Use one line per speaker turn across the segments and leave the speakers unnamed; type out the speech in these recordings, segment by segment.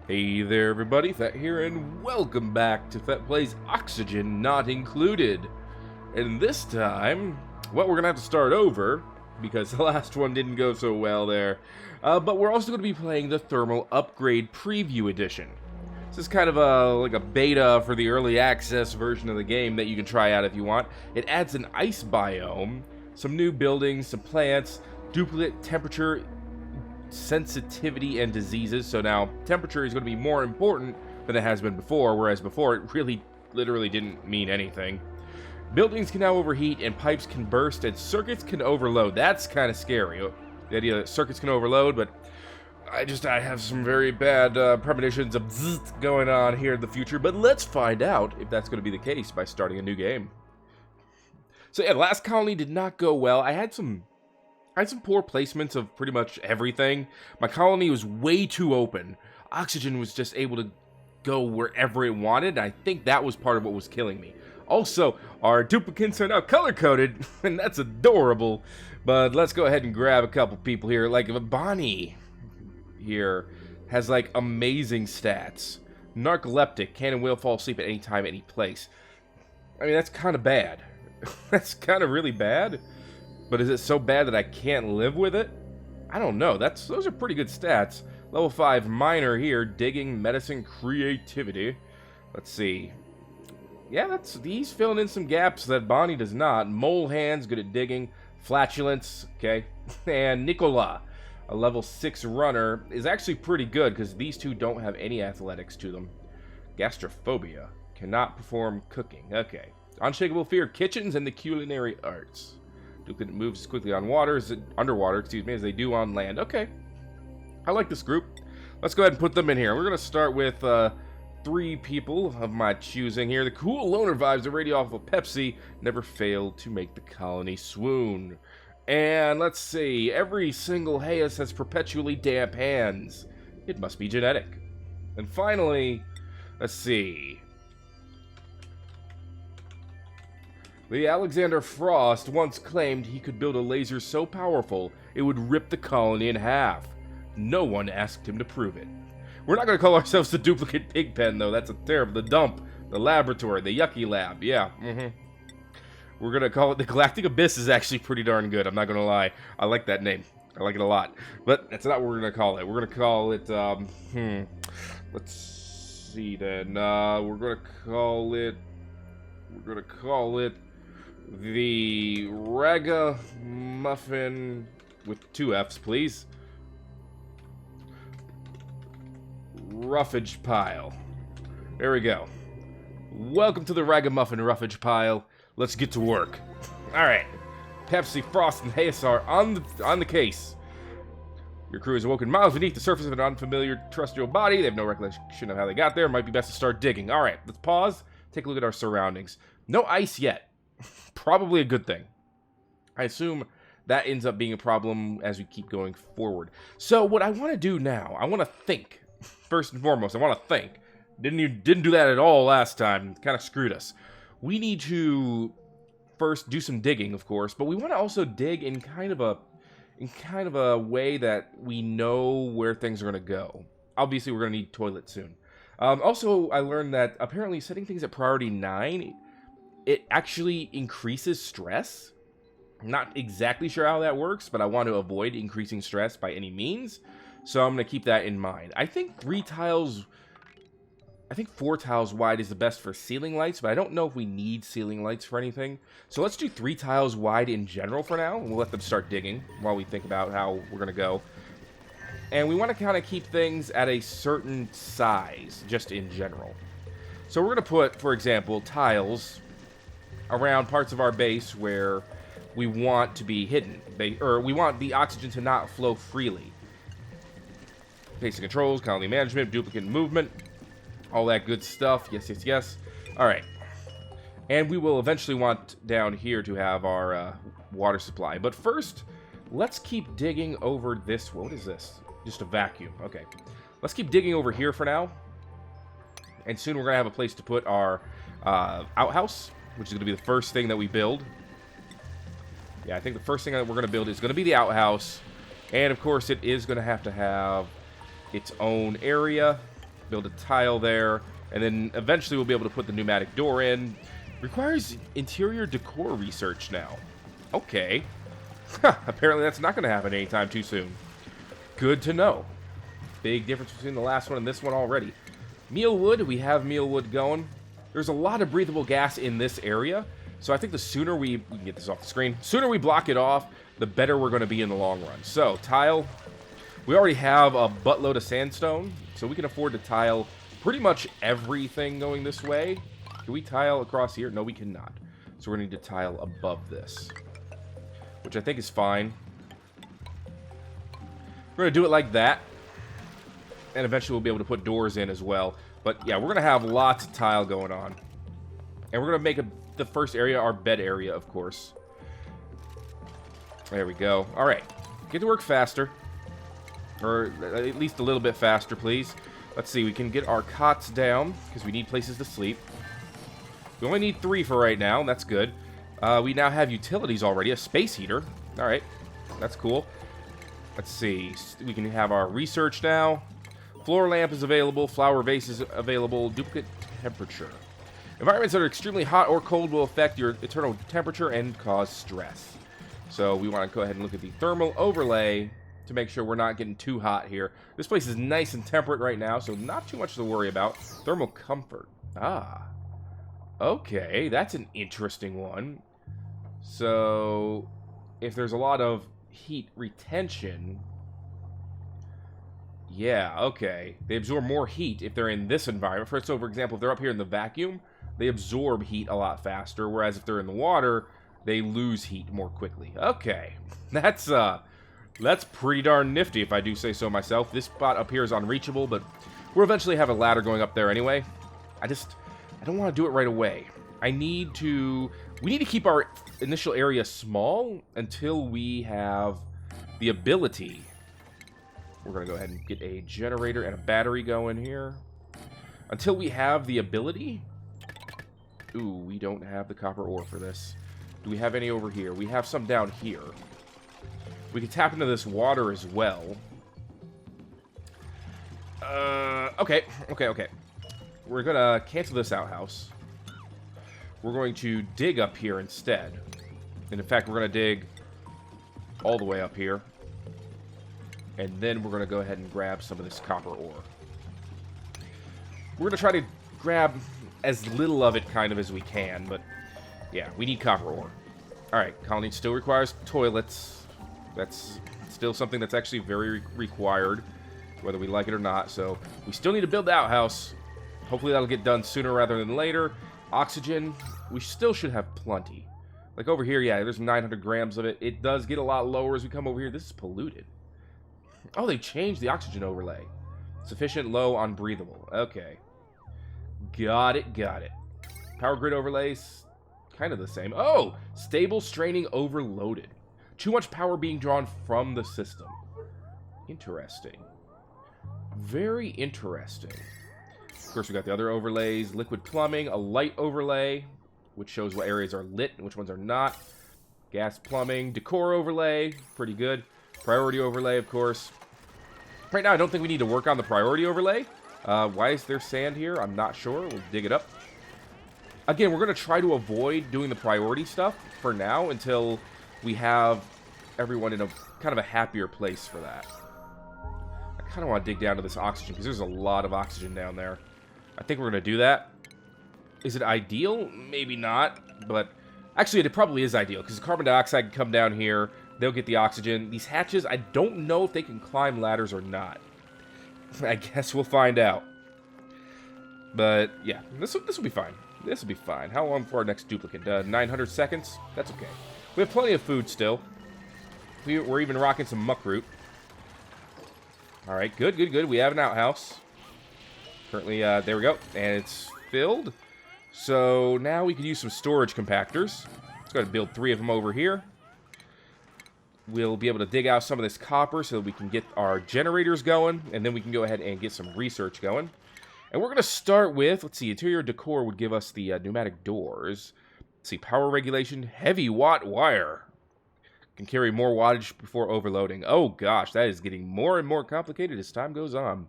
Hey there everybody, Thet here, and welcome back to Thet Plays Oxygen Not Included. And this time, well, we're gonna have to start over, because the last one didn't go so well there. But we're also gonna be playing the Thermal Upgrade Preview Edition. This is kind of like a beta for the early access version of the game that you can try out if you want. It adds an ice biome, some new buildings, some plants, duplicate temperature, sensitivity, and diseases. So now temperature is going to be more important than it has been before, whereas before it really literally didn't mean anything. Buildings can now overheat, and pipes can burst, and circuits can overload. That's kind of scary, the idea that circuits can overload, but I have some very bad premonitions of zzz going on here in the future. But let's find out if that's going to be the case by starting a new game. So yeah, the last colony did not go well. I had some poor placements of pretty much everything. My colony was way too open. Oxygen was just able to go wherever it wanted. I think that was part of what was killing me. Also, our duplicants are now color-coded, and that's adorable. But let's go ahead and grab a couple people here. Like Bonnie here has like amazing stats. Narcoleptic, can and will fall asleep at any time, any place. I mean, that's kind of bad. That's kind of really bad. But is it so bad that I can't live with it? I don't know. Those are pretty good stats. Level 5 minor here. Digging, medicine, creativity. Let's see. Yeah, he's filling in some gaps that Bonnie does not. Mole hands, good at digging. Flatulence, okay. And Nicola, a level 6 runner, is actually pretty good because these two don't have any athletics to them. Gastrophobia, cannot perform cooking. Okay. Unshakable fear, kitchens, and the culinary arts. Duplicate moves as quickly on underwater, as they do on land. Okay. I like this group. Let's go ahead and put them in here. We're going to start with 3 people of my choosing here. The cool loner vibes that radiate off of Pepsi never failed to make the colony swoon. And let's see. Every single Hayes has perpetually damp hands. It must be genetic. And finally, let's see. The Alexander Frost once claimed he could build a laser so powerful it would rip the colony in half. No one asked him to prove it. We're not going to call ourselves the Duplicate Pigpen, though. That's a terrible. The Dump, the Laboratory, the Yucky Lab. Yeah, We're going to call it the Galactic Abyss. Is actually pretty darn good. I'm not going to lie. I like that name. I like it a lot. But that's not what we're going to call it. We're going to call it, let's see then. We're going to call it the Ragamuffin with 2 F's, please. Roughage Pile. There we go. Welcome to the Ragamuffin Roughage Pile. Let's get to work. Alright. Pepsi, Frost, and Hayes are on the case. Your crew is awoken miles beneath the surface of an unfamiliar terrestrial body. They have no recollection of how they got there. It might be best to start digging. Alright, let's pause. Take a look at our surroundings. No ice yet. Probably a good thing. I assume that ends up being a problem as we keep going forward. So what I want to do now, I want to think. First and foremost, I want to think. Didn't do that at all last time. Kind of screwed us. We need to first do some digging, of course, but we want to also dig in kind of a way that we know where things are going to go. Obviously, we're going to need toilets soon. Also, I learned that apparently setting things at priority 9, it actually increases stress. I'm not exactly sure how that works, but I want to avoid increasing stress by any means. So I'm going to keep that in mind. I think 4 tiles wide is the best for ceiling lights, but I don't know if we need ceiling lights for anything. So let's do 3 tiles wide in general for now. We'll let them start digging while we think about how we're going to go. And we want to kind of keep things at a certain size, just in general. So we're going to put, for example, tiles around parts of our base where we want to be hidden. We want the oxygen to not flow freely. Basic controls, colony management, duplicate movement, all that good stuff. Yes, yes, yes. All right. And we will eventually want down here to have our water supply. But first, let's keep digging over this. What is this? Just a vacuum. Okay. Let's keep digging over here for now. And soon we're going to have a place to put our outhouse, which is going to be the first thing that we build. Yeah, I think the first thing that we're going to build is going to be the outhouse. And, of course, it is going to have its own area. Build a tile there. And then eventually we'll be able to put the pneumatic door in. Requires interior decor research now. Okay. Apparently that's not going to happen anytime too soon. Good to know. Big difference between the last one and this one already. Mealwood, we have mealwood going. There's a lot of breathable gas in this area. So I think the sooner we can get this off the screen, sooner we block it off, the better we're going to be in the long run. So, tile. We already have a buttload of sandstone, so we can afford to tile pretty much everything going this way. Can we tile across here? No, we cannot. So we're going to need to tile above this, which I think is fine. We're going to do it like that, and eventually we'll be able to put doors in as well. But yeah, we're going to have lots of tile going on. And we're going to make the first area our bed area, of course. There we go. All right. Get to work faster. Or at least a little bit faster, please. Let's see. We can get our cots down, because we need places to sleep. We only need 3 for right now. That's good. We now have utilities already. A space heater. All right. That's cool. Let's see. We can have our research now. Floor lamp is available. Flower vase is available. Duplicate temperature. Environments that are extremely hot or cold will affect your internal temperature and cause stress. So we want to go ahead and look at the thermal overlay to make sure we're not getting too hot here. This place is nice and temperate right now, so not too much to worry about. Thermal comfort. Ah. Okay, that's an interesting one. So if there's a lot of heat retention... Yeah, okay. They absorb more heat if they're in this environment. So, for example, if they're up here in the vacuum, they absorb heat a lot faster, whereas if they're in the water, they lose heat more quickly. Okay. That's pretty darn nifty, if I do say so myself. This spot up here is unreachable, but we'll eventually have a ladder going up there anyway. I don't want to do it right away. We need to keep our initial area small until we have the ability. We're going to go ahead and get a generator and a battery going here. Until we have the ability. Ooh, we don't have the copper ore for this. Do we have any over here? We have some down here. We can tap into this water as well. Okay. We're going to cancel this outhouse. We're going to dig up here instead. And in fact, we're going to dig all the way up here. And then we're going to go ahead and grab some of this copper ore. We're going to try to grab as little of it kind of as we can, but yeah, we need copper ore. Alright, colony still requires toilets. That's still something that's actually very required, whether we like it or not, so we still need to build the outhouse. Hopefully that'll get done sooner rather than later. Oxygen, we still should have plenty. Like over here, yeah, there's 900 grams of it. It does get a lot lower as we come over here. This is polluted. Oh, they changed the oxygen overlay. Sufficient, low, unbreathable. Okay. Got it. Power grid overlays, kind of the same. Oh, stable, straining, overloaded. Too much power being drawn from the system. Interesting. Very interesting. Of course, we got the other overlays. Liquid plumbing, a light overlay, which shows what areas are lit and which ones are not. Gas plumbing, decor overlay, pretty good. Priority overlay, of course. Right now, I don't think we need to work on the priority overlay. Why is there sand here? I'm not sure. We'll dig it up. Again, we're going to try to avoid doing the priority stuff for now until we have everyone in a kind of a happier place for that. I kind of want to dig down to this oxygen because there's a lot of oxygen down there. I think we're going to do that. Is it ideal? Maybe not, but actually it probably is ideal because the carbon dioxide can come down here. They'll get the oxygen. These hatches, I don't know if they can climb ladders or not. I guess we'll find out. But, yeah, this will be fine. This will be fine. How long for our next duplicate? 900 seconds? That's okay. We have plenty of food still. We're even rocking some muckroot. Alright, good. We have an outhouse. Currently, there we go. And it's filled. So, now we can use some storage compactors. Let's go ahead and build 3 of them over here. We'll be able to dig out some of this copper so that we can get our generators going, and then we can go ahead and get some research going. And we're going to start with, let's see, interior decor would give us the pneumatic doors. Let's see, power regulation, heavy watt wire. Can carry more wattage before overloading. Oh gosh, that is getting more and more complicated as time goes on.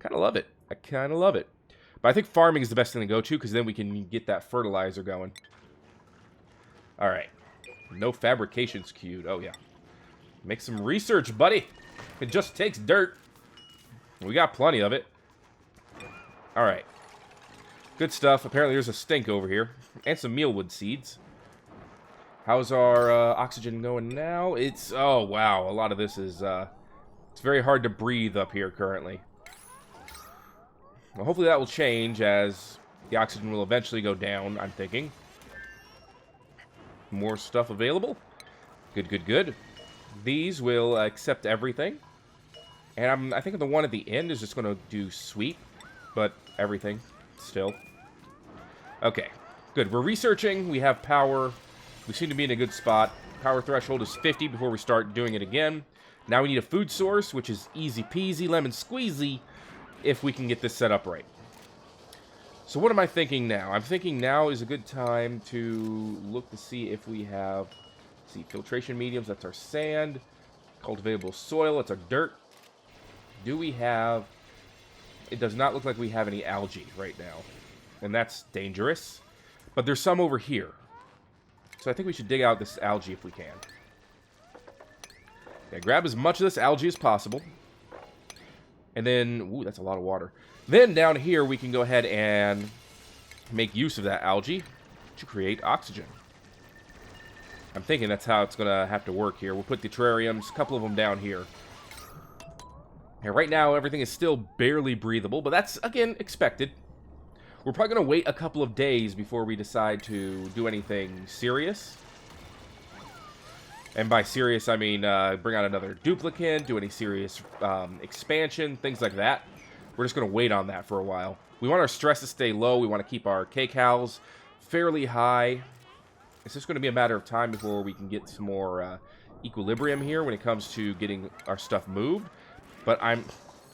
Kind of love it. I kind of love it. But I think farming is the best thing to go to, because then we can get that fertilizer going. Alright. No fabrications queued. Oh, yeah. Make some research, buddy. It just takes dirt. We got plenty of it. Alright. Good stuff. Apparently there's a stink over here. And some mealwood seeds. How's our oxygen going now? It's... Oh, wow. A lot of this is... It's very hard to breathe up here currently. Well, hopefully that will change as the oxygen will eventually go down, I'm thinking. More stuff available. Good, good, good. These will accept everything. And I think the one at the end is just going to do sweep. But everything still. Okay, good. We're researching. We have power. We seem to be in a good spot. Power threshold is 50 before we start doing it again. Now we need a food source, which is easy peasy, lemon squeezy, if we can get this set up right. So what am I thinking now? I'm thinking now is a good time to look to see if we have, let's see, filtration mediums, that's our sand. Cultivatable soil, that's our dirt. Do we have, it does not look like we have any algae right now. And that's dangerous. But there's some over here. So I think we should dig out this algae if we can. Yeah, grab as much of this algae as possible. And then, ooh, that's a lot of water. Then down here we can go ahead and make use of that algae to create oxygen. I'm thinking that's how it's going to have to work here. We'll put the terrariums, a couple of them down here. And right now everything is still barely breathable, but that's, again, expected. We're probably going to wait a couple of days before we decide to do anything serious. And by serious, I mean bring out another duplicant, do any serious expansion, things like that. We're just going to wait on that for a while. We want our stress to stay low. We want to keep our kcals fairly high. It's just going to be a matter of time before we can get some more equilibrium here when it comes to getting our stuff moved. But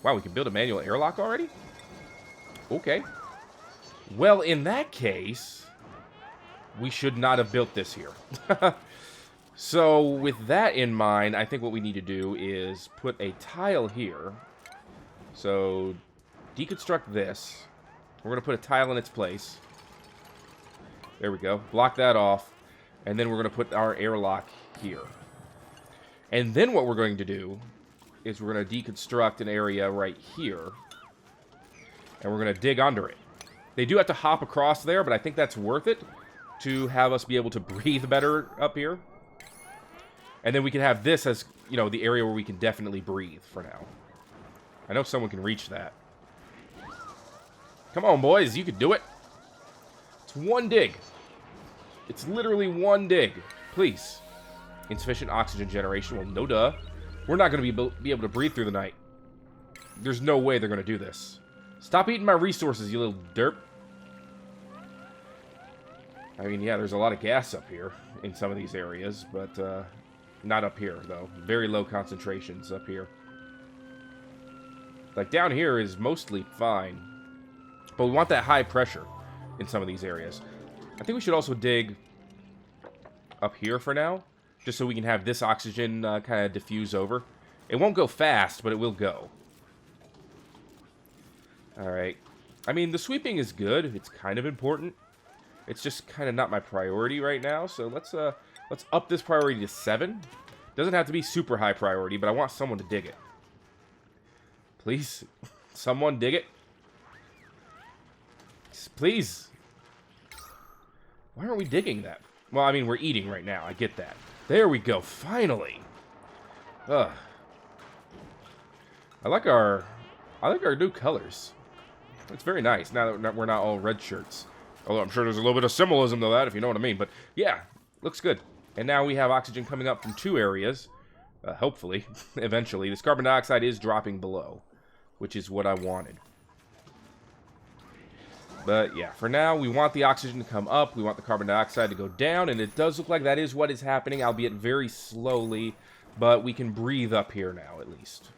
wow, we can build a manual airlock already? Okay. Well, in that case, we should not have built this here. So, with that in mind, I think what we need to do is put a tile here. So, deconstruct this. We're going to put a tile in its place. There we go. Block that off. And then we're going to put our airlock here. And then what we're going to do is we're going to deconstruct an area right here. And we're going to dig under it. They do have to hop across there, but I think that's worth it to have us be able to breathe better up here. And then we can have this as, you know, the area where we can definitely breathe for now. I know someone can reach that. Come on, boys. You can do it. It's one dig. It's literally one dig. Please. Insufficient oxygen generation. Well, no duh. We're not going to be able to breathe through the night. There's no way they're going to do this. Stop eating my resources, you little derp. I mean, yeah, there's a lot of gas up here in some of these areas, but not up here, though. Very low concentrations up here. Like, down here is mostly fine. But we want that high pressure in some of these areas. I think we should also dig up here for now, just so we can have this oxygen kind of diffuse over. It won't go fast, but it will go. Alright. I mean, the sweeping is good. It's kind of important. It's just kind of not my priority right now, so let's up this priority to 7. Doesn't have to be super high priority, but I want someone to dig it. Please, someone dig it. Please. Why aren't we digging that? Well, I mean, we're eating right now. I get that. There we go. Finally. Ugh. I like our new colors. It's very nice now that we're not all red shirts. Although I'm sure there's a little bit of symbolism to that, if you know what I mean. But yeah, looks good. And now we have oxygen coming up from 2 areas. Hopefully, eventually. This carbon dioxide is dropping below, which is what I wanted. But yeah, for now, we want the oxygen to come up. We want the carbon dioxide to go down. And it does look like that is what is happening, albeit very slowly. But we can breathe up here now, at least.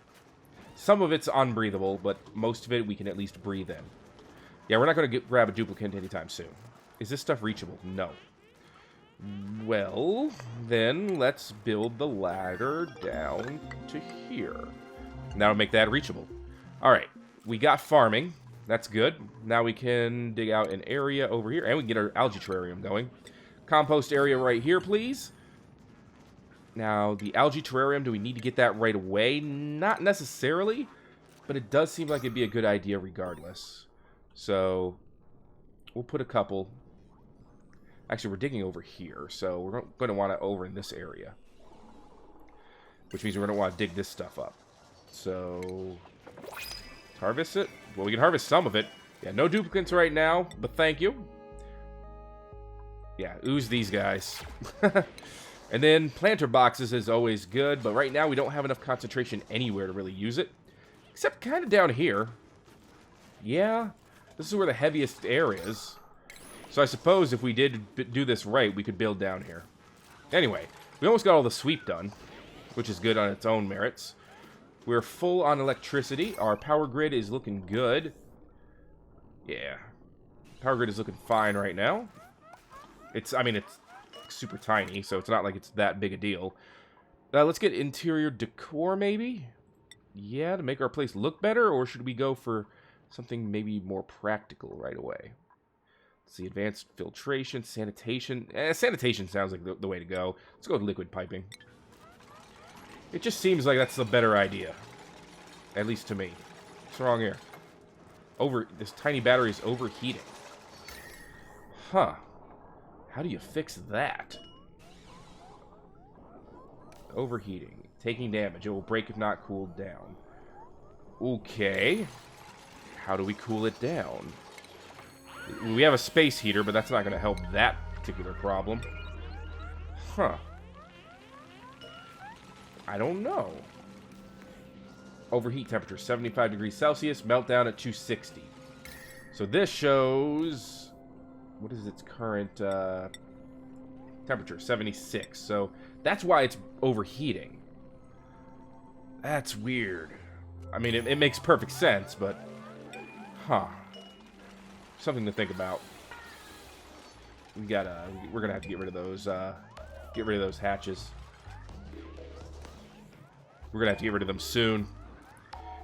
Some of it's unbreathable, but most of it we can at least breathe in. Yeah, we're not going to grab a duplicant anytime soon. Is this stuff reachable? No. Well, then let's build the ladder down to here. That'll make that reachable. Alright, we got farming. That's good. Now we can dig out an area over here, and we can get our algae terrarium going. Compost area right here, please. Now, the algae terrarium, do we need to get that right away? Not necessarily, but it does seem like it'd be a good idea regardless. So, we'll put a couple. Actually, we're digging over here, so we're going to want it over in this area. Which means we're going to want to dig this stuff up. So, harvest it? Well, we can harvest some of it. Yeah, no duplicants right now, but thank you. Yeah, ooze these guys. And then planter boxes is always good, but right now we don't have enough concentration anywhere to really use it. Except kind of down here. Yeah, this is where the heaviest air is. So I suppose if we did do this right, we could build down here. Anyway, we almost got all the sweep done, which is good on its own merits. We're full on electricity. Our power grid is looking good. Yeah. Power grid is looking fine right now. I mean, it's super tiny, so it's not like it's that big a deal. Let's get interior decor, maybe? Yeah, to make our place look better, or should we go for something maybe more practical right away? Let's see, advanced filtration, sanitation. Sanitation sounds like the way to go. Let's go with liquid piping. It just seems like that's the better idea. At least to me. What's wrong here? This tiny battery is overheating. Huh. How do you fix that? Overheating. Taking damage. It will break if not cooled down. Okay. How do we cool it down? We have a space heater, but that's not going to help that particular problem. Huh. I don't know. Overheat temperature, 75 degrees Celsius. Meltdown at 260. So this shows... What is its current temperature? 76. So that's why it's overheating. That's weird. I mean, it makes perfect sense, but... Huh. Something to think about. We're gonna have to get rid of those hatches. We're gonna have to get rid of them soon.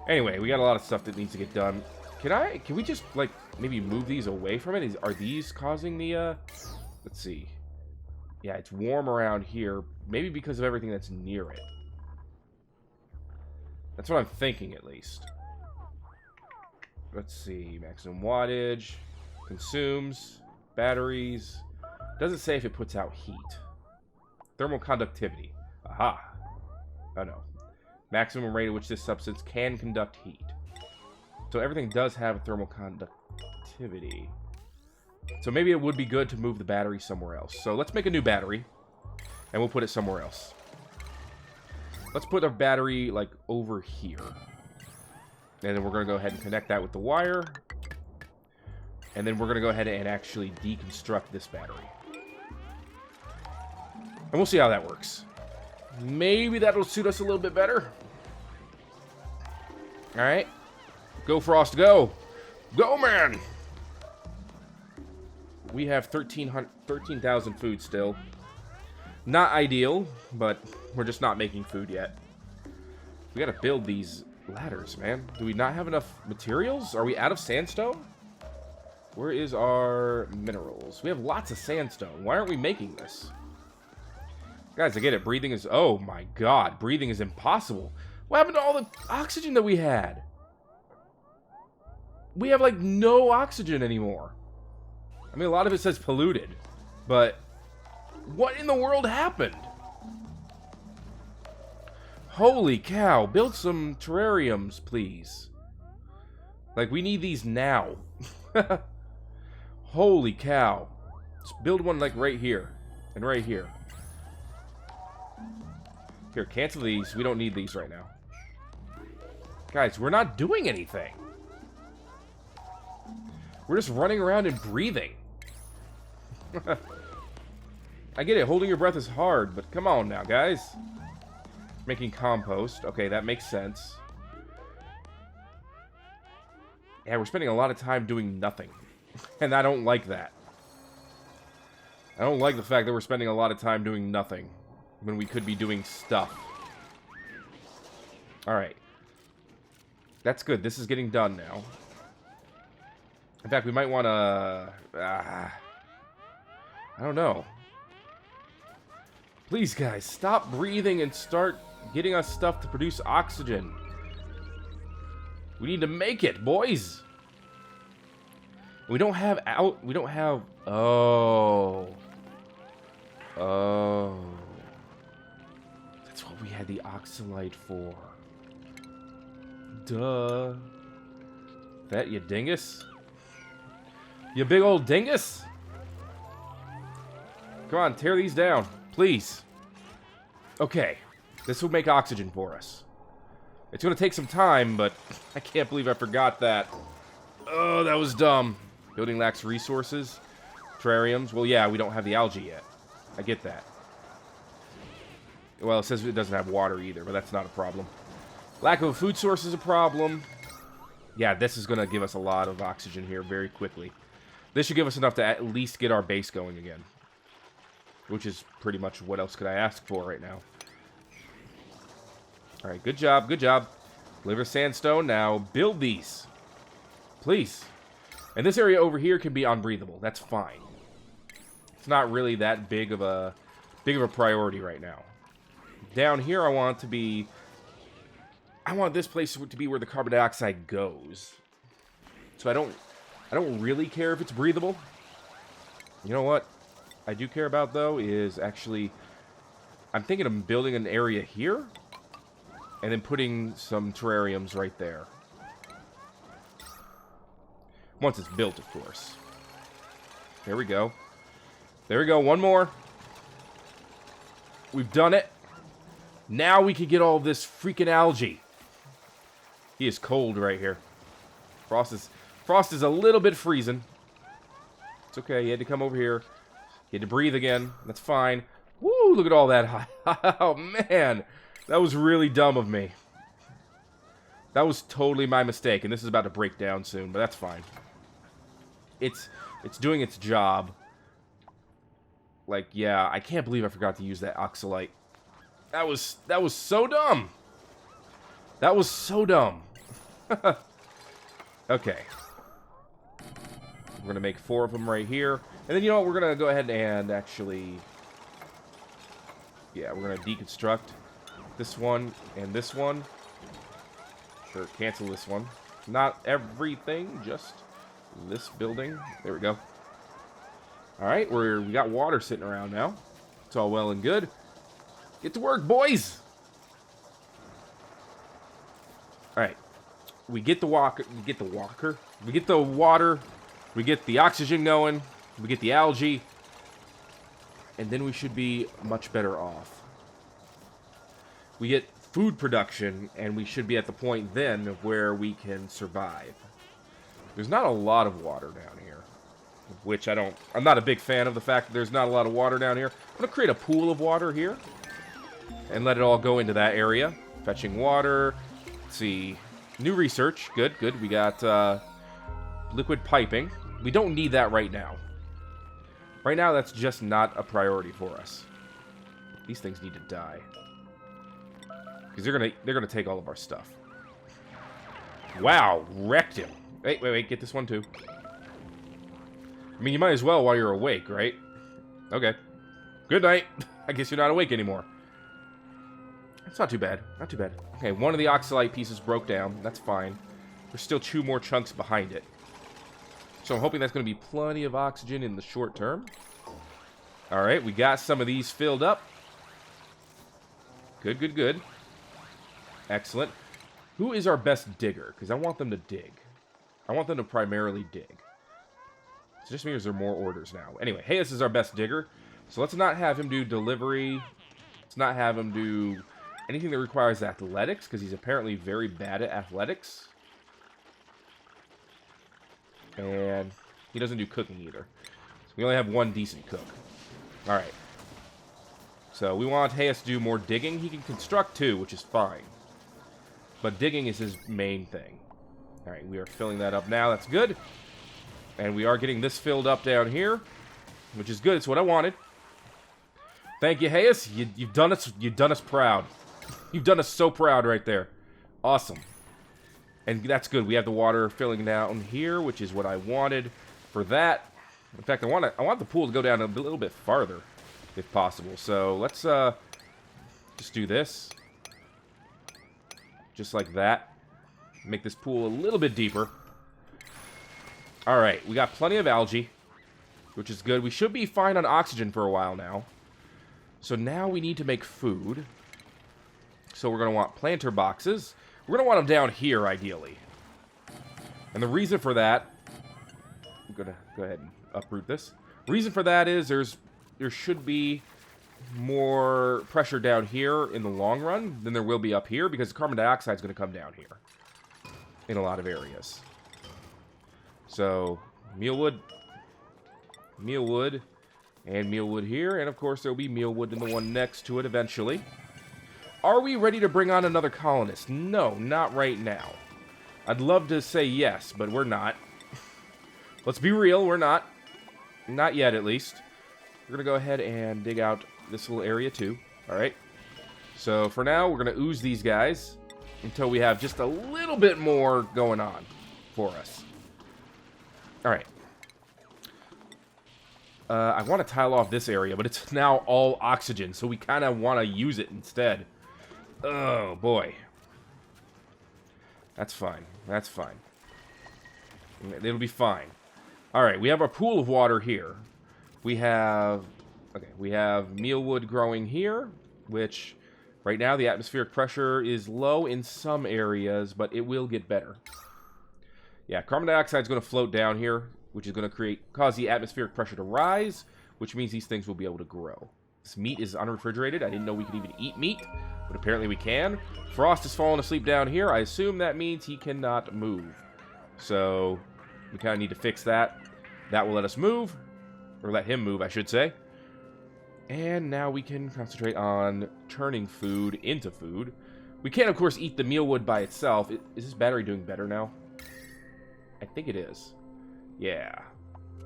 Anyway, we got a lot of stuff that needs to get done. Can we just, like, maybe move these away from it? Are these causing the, let's see. Yeah, it's warm around here. Maybe because of everything that's near it. That's what I'm thinking, at least. Let's see. Maximum wattage. Consumes. Batteries. Doesn't say if it puts out heat. Thermal conductivity. Aha. Oh, no. Maximum rate at which this substance can conduct heat. So everything does have a thermal conductivity. So maybe it would be good to move the battery somewhere else. So let's make a new battery. And we'll put it somewhere else. Let's put our battery, like, over here. And then we're going to go ahead and connect that with the wire. And then we're going to go ahead and actually deconstruct this battery. And we'll see how that works. Maybe that'll suit us a little bit better. Alright. Go, Frost, go! Go, man! We have 13,000 food still. Not ideal, but we're just not making food yet. We gotta build these ladders, man. Do we not have enough materials? Are we out of sandstone? Where is our minerals? We have lots of sandstone. Why aren't we making this? Guys, I get it. Breathing is... Oh, my God. Breathing is impossible. What happened to all the oxygen that we had? We have, like, no oxygen anymore. I mean, a lot of it says polluted. But what in the world happened? Holy cow. Build some terrariums, please. Like, we need these now. Holy cow. Let's build one, like, right here. And right here. Here, cancel these. We don't need these right now. Guys, we're not doing anything. We're just running around and breathing. I get it. Holding your breath is hard, but come on now, guys. Making compost. Okay, that makes sense. Yeah, we're spending a lot of time doing nothing. And I don't like that. I don't like the fact that we're spending a lot of time doing nothing when we could be doing stuff. Alright. That's good. This is getting done now. In fact, we might want to... I don't know. Please, guys, stop breathing and start getting us stuff to produce oxygen. We need to make it, boys. We don't have We don't have... Oh. Oh. That's what we had the oxalite for. Duh. That you dingus? You big old dingus? Come on, tear these down, please. Okay, this will make oxygen for us. It's gonna take some time, but I can't believe I forgot that. Oh, that was dumb. Building lacks resources. Terrariums. Well, yeah, we don't have the algae yet. I get that. Well, it says it doesn't have water either, but that's not a problem. Lack of a food source is a problem. Yeah, this is gonna give us a lot of oxygen here very quickly. This should give us enough to at least get our base going again. Which is pretty much what else could I ask for right now. Alright, good job, good job. Deliver sandstone, now build these. Please. And this area over here can be unbreathable, that's fine. It's not really that big of a priority right now. Down here I want to be... I want this place to be where the carbon dioxide goes. So I don't really care if it's breathable. You know what I do care about, though, is actually... I'm thinking of building an area here, and then putting some terrariums right there. Once it's built, of course. There we go. There we go, one more. We've done it. Now we can get all this freaking algae. He is cold right here. Frost is a little bit freezing. It's okay, he had to come over here. He had to breathe again. That's fine. Woo, look at all that. Oh, man. That was really dumb of me. That was totally my mistake, and this is about to break down soon, but that's fine. It's doing its job. Like, yeah, I can't believe I forgot to use that oxalite. That was so dumb. That was so dumb. Okay. We're going to make 4 of them right here. And then, you know what, we're going to go ahead and actually... Yeah, we're going to deconstruct this one and this one. Sure, cancel this one. Not everything, just this building. There we go. Alright, we got water sitting around now. It's all well and good. Get to work, boys! Alright. We get the water. We get the water. We get the oxygen going. We get the algae. And then we should be much better off. We get food production, and we should be at the point then of where we can survive. There's not a lot of water down here. Which I'm not a big fan of the fact that there's not a lot of water down here. I'm going to create a pool of water here. And let it all go into that area. Fetching water. Let's see. New research. Good, good. We got liquid piping. We don't need that right now. Right now, that's just not a priority for us. These things need to die. Because they're gonna take all of our stuff. Wow, wrecked him. Wait, get this one too. I mean, you might as well while you're awake, right? Okay. Good night. I guess you're not awake anymore. It's not too bad. Not too bad. Okay, one of the oxalite pieces broke down. That's fine. There's still 2 more chunks behind it. So I'm hoping that's going to be plenty of oxygen in the short term. Alright, we got some of these filled up. Good, good, good. Excellent. Who is our best digger? Because I want them to dig. I want them to primarily dig. So just means there are more orders now. Anyway, Hayes is our best digger. So let's not have him do delivery. Let's not have him do anything that requires athletics, because he's apparently very bad at athletics. And he doesn't do cooking either. So we only have 1 decent cook. Alright. So we want Hayes to do more digging. He can construct too, which is fine. But digging is his main thing. Alright, we are filling that up now. That's good. And we are getting this filled up down here, which is good. It's what I wanted. Thank you, Hayes. You've done us proud. You've done us so proud right there. Awesome. And that's good. We have the water filling down here, which is what I wanted for that. In fact, I want the pool to go down a little bit farther, if possible. So let's just do this. Just like that. Make this pool a little bit deeper. Alright, we got plenty of algae, which is good. We should be fine on oxygen for a while now. So now we need to make food. So we're going to want planter boxes. We're going to want them down here, ideally. And the reason for that... I'm going to go ahead and uproot this. Reason for that is there should be more pressure down here in the long run than there will be up here, because carbon dioxide is going to come down here in a lot of areas. So, mealwood, and mealwood here, and of course there will be mealwood in the one next to it eventually. Are we ready to bring on another colonist? No, not right now. I'd love to say yes, but we're not. Let's be real, we're not. Not yet, at least. We're going to go ahead and dig out this little area, too. Alright. So, for now, we're going to ooze these guys until we have just a little bit more going on for us. Alright. I want to tile off this area, but it's now all oxygen, so we kind of want to use it instead. Oh, boy. That's fine. That's fine. It'll be fine. Alright, we have our pool of water here. We have... Okay, we have mealwood growing here, which right now the atmospheric pressure is low in some areas, but it will get better. Yeah, carbon dioxide is going to float down here, which is going to cause the atmospheric pressure to rise, which means these things will be able to grow. This meat is unrefrigerated. I didn't know we could even eat meat, but apparently we can. Frost is falling asleep down here. I assume that means he cannot move. So we kind of need to fix that. That will let us move, or let him move, I should say. And now we can concentrate on turning food into food. We can, of course, eat the mealwood by itself. Is this battery doing better now? I think it is. Yeah.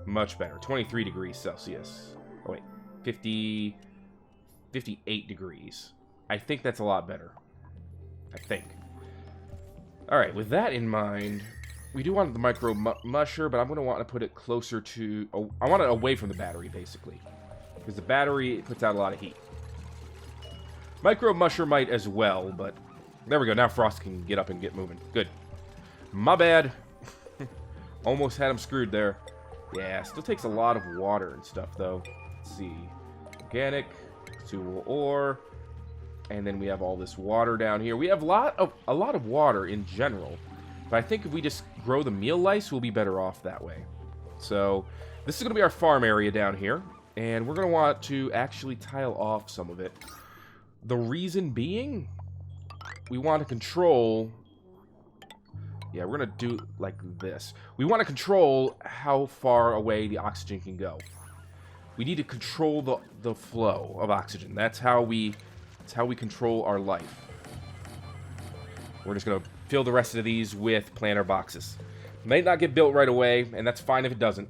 Much better. 23 degrees Celsius. Oh, wait. 58 degrees. I think that's a lot better. I think. Alright, with that in mind, we do want the micro musher, but I'm going to want to put it closer to... Oh, I want it away from the battery, basically. Because the battery puts out a lot of heat. Micro musher might as well, but... There we go. Now Frost can get up and get moving. Good. My bad. Almost had him screwed there. Yeah, still takes a lot of water and stuff, though. Let's see. Organic, consumable ore, and then we have all this water down here. We have a lot of water in general, but I think if we just grow the meal lice, we'll be better off that way. So, this is going to be our farm area down here, and we're going to want to actually tile off some of it. The reason being, we want to control... Yeah, we're going to do like this. We want to control how far away the oxygen can go. We need to control the flow of oxygen. That's how we control our life. We're just going to fill the rest of these with planter boxes. Might not get built right away, and that's fine if it doesn't.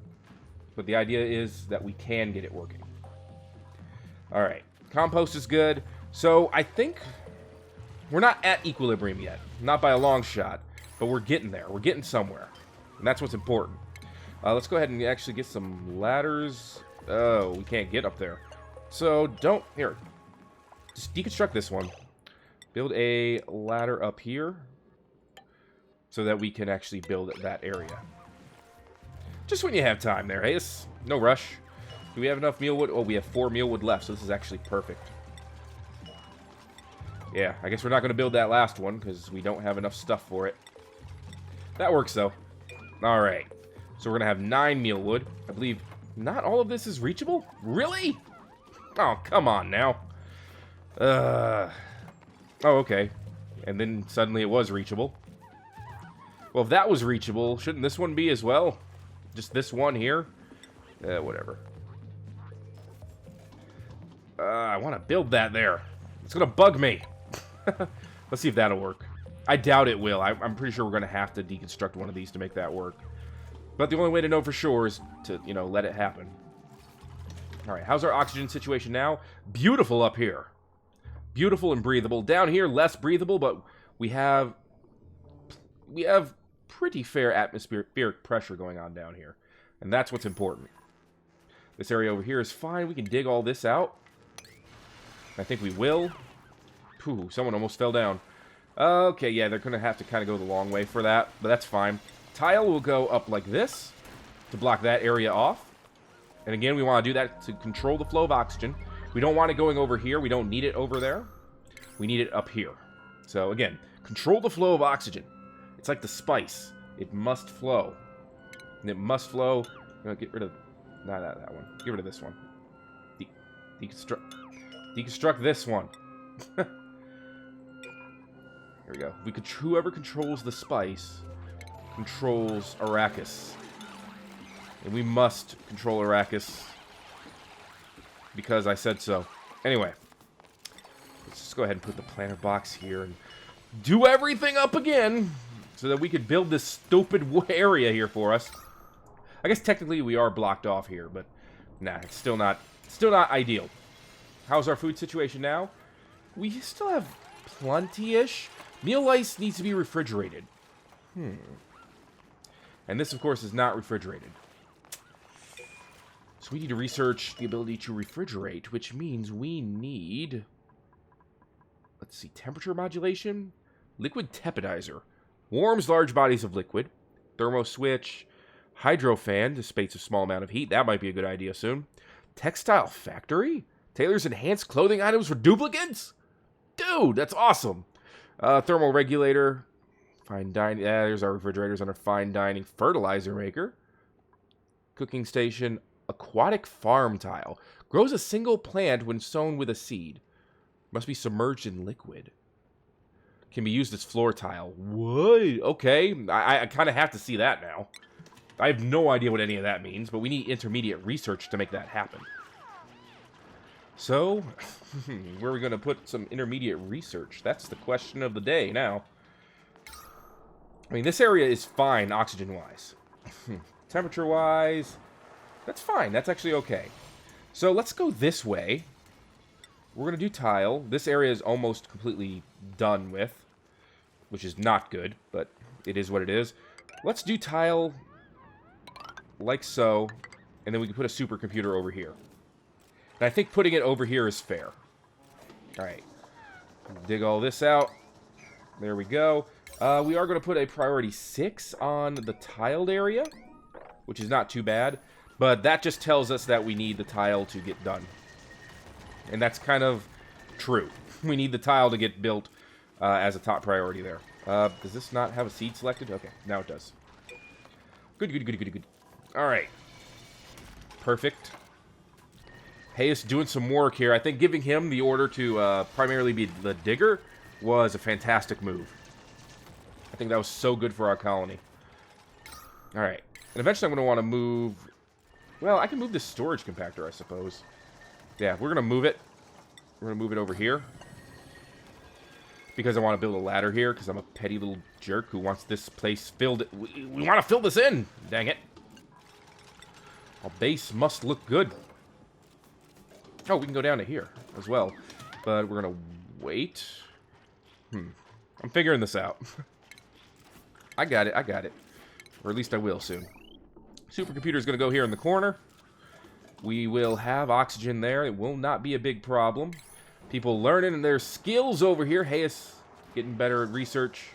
But the idea is that we can get it working. Alright, compost is good. So I think we're not at equilibrium yet. Not by a long shot. But we're getting there. We're getting somewhere. And that's what's important. Let's go ahead and actually get some ladders. Oh, we can't get up there. So, don't... Here. Just deconstruct this one. Build a ladder up here. So that we can actually build that area. Just when you have time there, hey? It's no rush. Do we have enough mealwood? Oh, we have 4 mealwood left, so this is actually perfect. Yeah, I guess we're not going to build that last one, because we don't have enough stuff for it. That works, though. Alright. So we're going to have 9 mealwood. I believe not all of this is reachable? Really? Oh, come on now. Oh, okay. And then suddenly it was reachable. Well, if that was reachable, shouldn't this one be as well? Just this one here? Whatever. I want to build that there. It's going to bug me. Let's see if that'll work. I doubt it will. I'm pretty sure we're going to have to deconstruct one of these to make that work. But the only way to know for sure is to, you know, let it happen. Alright, how's our oxygen situation now? Beautiful up here. Beautiful and breathable. Down here, less breathable, but we have we have pretty fair atmospheric pressure going on down here. And that's what's important. This area over here is fine. We can dig all this out. I think we will. Phew, someone almost fell down. Okay, yeah, they're going to have to kind of go the long way for that, but that's fine. Tile will go up like this to block that area off. And again, we want to do that to control the flow of oxygen. We don't want it going over here. We don't need it over there. We need it up here. So again, control the flow of oxygen. It's like the spice. It must flow. And it must flow. Get rid of... Not that one. Get rid of this one. Deconstruct this one. Here we go. Whoever controls the spice controls Arrakis. And we must control Arrakis because I said so. Anyway, let's just go ahead and put the planter box here and do everything up again so that we could build this stupid area here for us. I guess technically we are blocked off here, but nah, it's still not ideal. How's our food situation now? We still have plenty-ish. Meal ice needs to be refrigerated. And this, of course, is not refrigerated. So we need to research the ability to refrigerate, which means we need... Let's see, temperature modulation? Liquid tepidizer. Warms large bodies of liquid. Thermo switch. Hydro fan dissipates a small amount of heat. That might be a good idea soon. Textile factory? Tailors enhanced clothing items for duplicants? Dude, that's awesome. Thermal regulator. Fine dining. Yeah, there's our refrigerators under fine dining. Fertilizer maker. Cooking station. Aquatic farm tile. Grows a single plant when sown with a seed. Must be submerged in liquid. Can be used as floor tile. What? Okay. I kind of have to see that now. I have no idea what any of that means, but we need intermediate research to make that happen. So, where are we going to put some intermediate research? That's the question of the day now. I mean, this area is fine oxygen-wise. Temperature-wise, that's fine. That's actually okay. So, let's go this way. We're going to do tile. This area is almost completely done with, which is not good, but it is what it is. Let's do tile like so, and then we can put a supercomputer over here. And I think putting it over here is fair. Alright. Dig all this out. There we go. We are going to put a priority 6 on the tiled area, which is not too bad. But that just tells us that we need the tile to get done. And that's kind of true. We need the tile to get built as a top priority there. Does this not have a seed selected? Okay, now it does. Good, good, good, good, good. Alright. Perfect. Hayes doing some work here. I think giving him the order to primarily be the digger was a fantastic move. I think that was so good for our colony. Alright. And eventually I'm going to want to move... Well, I can move this storage compactor, I suppose. Yeah, we're going to move it. We're going to move it over here. Because I want to build a ladder here, because I'm a petty little jerk who wants this place filled... We want to fill this in! Dang it. Our base must look good. Oh, we can go down to here as well. But we're going to wait. I'm figuring this out. I got it, I got it. Or at least I will soon. Supercomputer's going to go here in the corner. We will have oxygen there. It will not be a big problem. People learning their skills over here. Hayes getting better at research.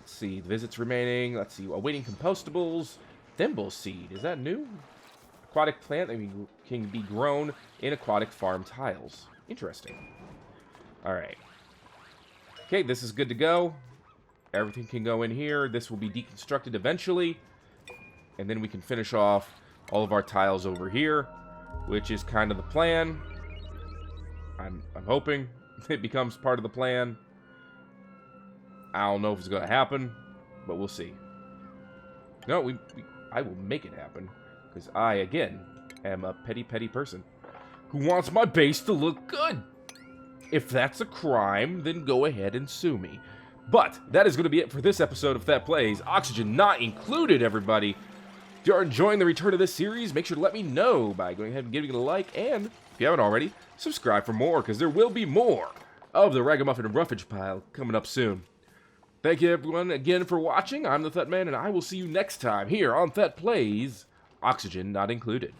Let's see. Visits remaining. Let's see. Awaiting compostables. Thimble seed. Is that new? Aquatic plant that can be grown in aquatic farm tiles. Interesting. Alright. Okay, this is good to go. Everything can go in here. This will be deconstructed eventually. And then we can finish off all of our tiles over here, which is kind of the plan. I'm hoping it becomes part of the plan. I don't know if it's going to happen, but we'll see. No, I will make it happen. Because I, again, am a petty, petty person who wants my base to look good. If that's a crime, then go ahead and sue me. But that is going to be it for this episode of Thet Plays. Oxygen not included, everybody. If you are enjoying the return of this series, make sure to let me know by going ahead and giving it a like. And, if you haven't already, subscribe for more, because there will be more of the Ragamuffin and Roughage pile coming up soon. Thank you everyone again for watching. I'm the Thet Man, and I will see you next time here on Thet Plays, Oxygen Not Included.